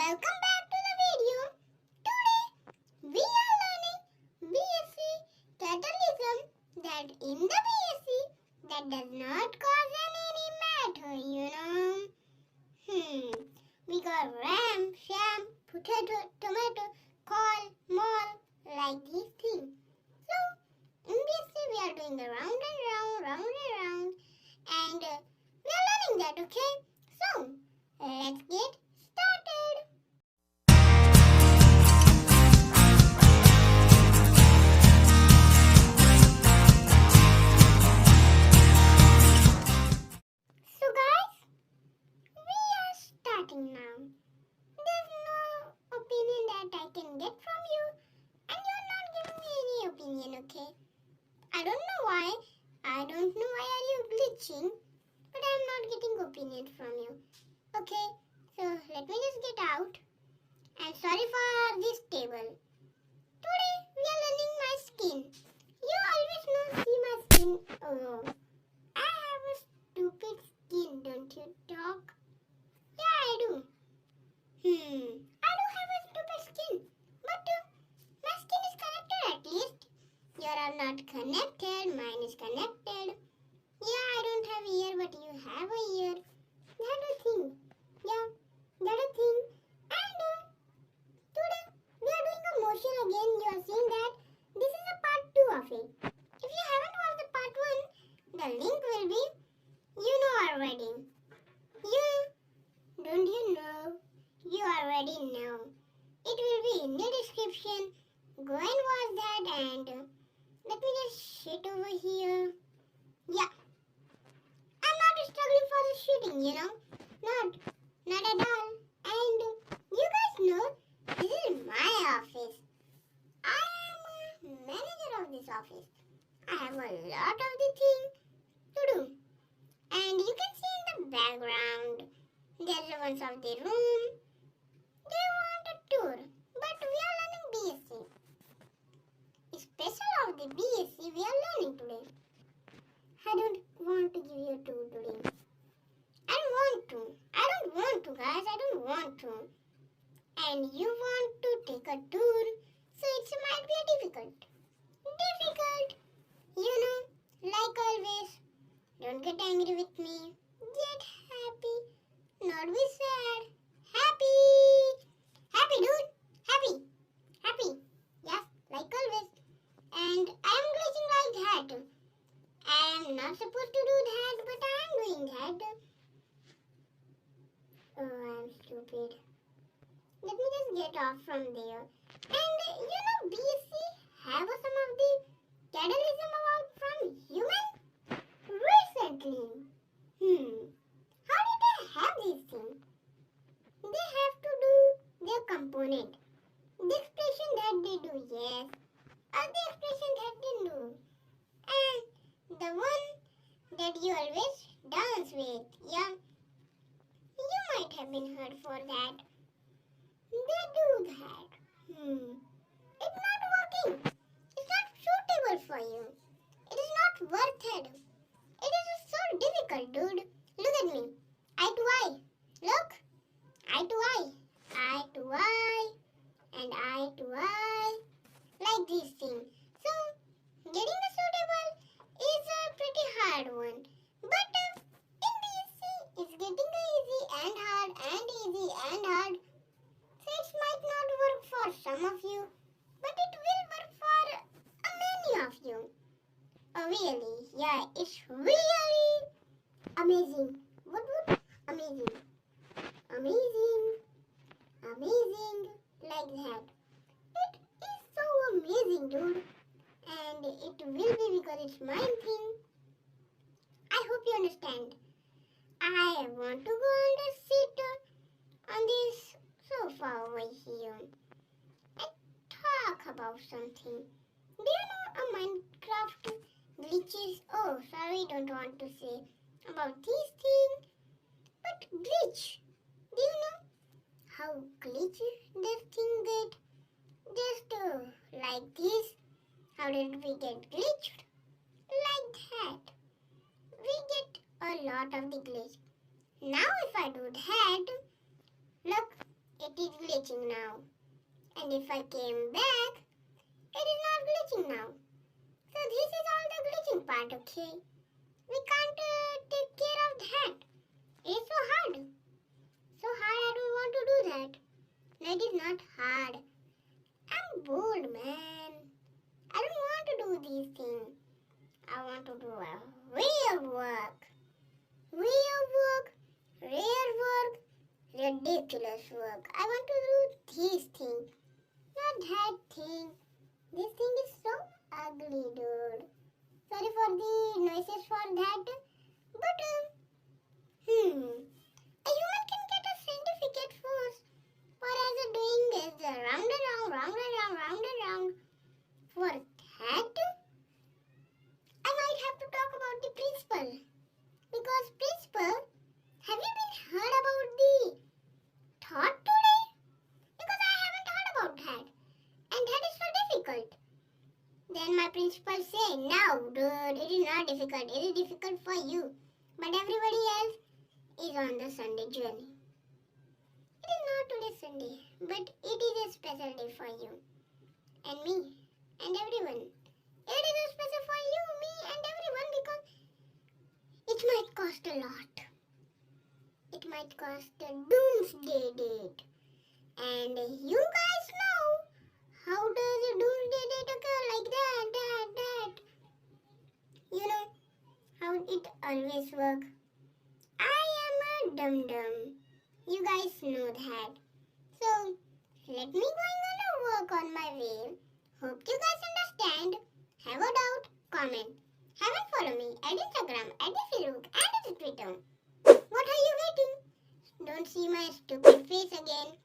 Welcome back to the video. Today we are learning BSc catalysm, that in the BSc that does not cause any matter, We got ram, sham, potato, tomato, col, mol, like these things. So in BSc we are doing the round and round, and we are learning that, okay? So let's get started. So guys, we are starting now. There's no opinion that I can get from you, and you're not giving me any opinion, okay? I don't know why are you glitching, but I'm not getting opinion from you. Okay, so let me just get out. And sorry for this table. Today we are learning my skin. You always see my skin. Oh, I have a stupid skin, don't you talk? Yeah, I do. I do have a stupid skin, but my skin is connected at least. You are not connected, mine is connected. Yeah, I don't have ear, but you have a ear. That's a thing. Yeah, that's a thing. And today we are doing a motion again. You are seeing that this is a part 2 of it. If you haven't watched the part 1, the link will be, already. Don't you know? You already know. It will be in the description. Go and watch that, and let me just shit over here. Yeah. I'm not struggling for the shitting, Not at all. And you guys know, this is my office. I am a manager of this office. I have a lot of the things to do. And you can see in the background, there's a bunch of the room. They want a tour, but we are learning BSc. Special of the BSc we are learning today. I don't want to give you a tour today. I don't want to, guys. I don't want to. And you want to take a tour, so it might be difficult. Like always. Don't get angry with me. Get happy. Not be sad. Happy. Happy, dude. Happy. Yes, like always. And I am glitching like that. I am not supposed to do that, but I am doing that. Oh, I am stupid. Let me just get off from there. And BSc have some of the catalysm about from human recently. How did they have these things? They have to do their component. The expression that they do, yes. Or the expression that they do. And the one that you always dance with, yeah. You might have been heard for that. They do that. It's not working. It's not suitable for you. It is not worth it. It is so difficult, dude. Look at me. Eye to eye. Look. Eye to eye. Eye to eye. And eye to eye. Like these things. So, getting a suitable is a pretty hard one. But in BSc, it's getting easy and hard and easy and hard. So it might not work for some of you, but it will work for many of you. Oh really? Yeah, it's really amazing. What? Amazing. Like that. It is so amazing, dude. And it will be because it's my thing. I hope you understand. I want to go and sit on this sofa over here and talk about something. Do you know a Minecraft glitches? Oh, sorry, don't want to say about these things. But glitch. Do you know how glitch this thing get? Just like this. How did we get glitched? Like that. We get a lot of the glitch. Now if I do that, look, it is glitching now. And if I came back, it is not glitching now. So this is all the glitching part, okay? We can't take care of that. It's so hard. So hard, I don't want to do that. No, it is not hard. I'm bored, man. I don't want to do these things. I want to do a real work. Real work, rare work, ridiculous work. I want to do these things, not that thing. This thing is so ugly, dude. Sorry for the noises for that. But, a human can get a certificate first for as doing this round and round, round and round, round and round. For that, I might have to talk about the principal. Because principal, have you been heard about the thought today? Because I haven't heard about that. And that is so difficult. Then my principal say, no dude, it is not difficult. It is difficult for you. But everybody else is on the Sunday journey. It is not today Sunday, but it is a special day for you. And me. And everyone. It is a special for you, me and everyone because it might cost a lot. It might cost a doomsday date. And you guys know how does a doomsday date occur like that. You know how it always works. I am a dum-dum. You guys know that. So, let me going on a work on my way. Hope you guys understand. Have a doubt? Comment. Haven't follow me at Instagram, at the Facebook, and at the Twitter. What are you waiting? Don't see my stupid face again.